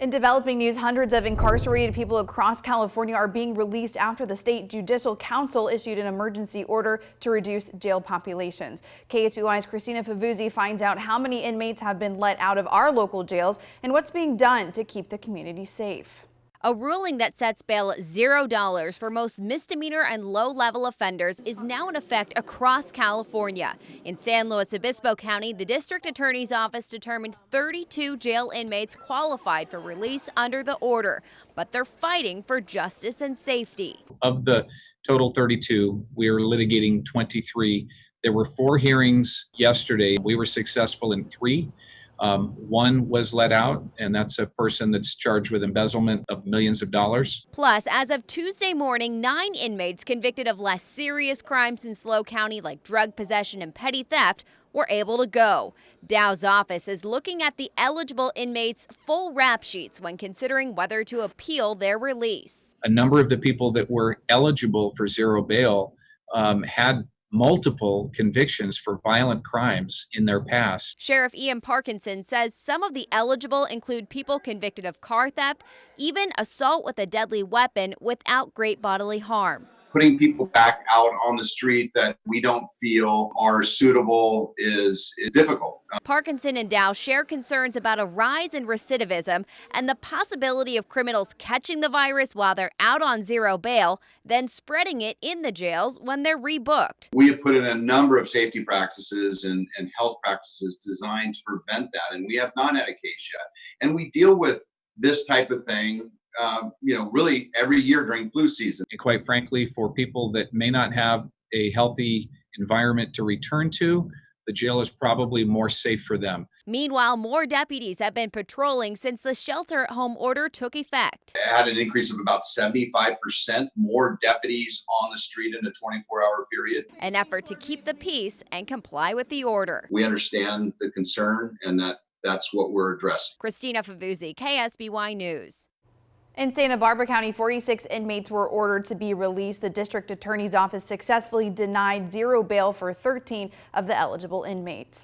In developing news, hundreds of incarcerated people across California are being released after the state judicial council issued an emergency order to reduce jail populations. KSBY's Christina Favuzzi finds out how many inmates have been let out of our local jails and what's being done to keep the community safe. A ruling that sets bail at $0 for most misdemeanor and low-level offenders is now in effect across California. In San Luis Obispo County, the district attorney's office determined 32 jail inmates qualified for release under the order, but they're fighting for justice and safety. Of the total 32, we are litigating 23. There were 4 hearings yesterday. We were successful in 3. One was let out, and that's a person that's charged with embezzlement of millions of dollars. Plus, as of Tuesday morning, 9 inmates convicted of less serious crimes in SLO County like drug possession and petty theft were able to go. Dow's office is looking at the eligible inmates' full rap sheets when considering whether to appeal their release. A number of the people that were eligible for zero bail had multiple convictions for violent crimes in their past. Sheriff Ian Parkinson says some of the eligible include people convicted of car theft, even assault with a deadly weapon without great bodily harm. Putting people back out on the street that we don't feel are suitable is difficult. Parkinson and Dow share concerns about a rise in recidivism and the possibility of criminals catching the virus while they're out on zero bail, then spreading it in the jails when they're rebooked. We have put in a number of safety practices and health practices designed to prevent that, and we have not had a case yet. And we deal with this type of thing really every year during flu season. And quite frankly, for people that may not have a healthy environment to return to, the jail is probably more safe for them. Meanwhile, more deputies have been patrolling since the shelter-at-home order took effect. It had an increase of about 75% more deputies on the street in a 24-hour period. An effort to keep the peace and comply with the order. We understand the concern, and that's what we're addressing. Christina Favuzzi, KSBY News. In Santa Barbara County, 46 inmates were ordered to be released. The district attorney's office successfully denied zero bail for 13 of the eligible inmates.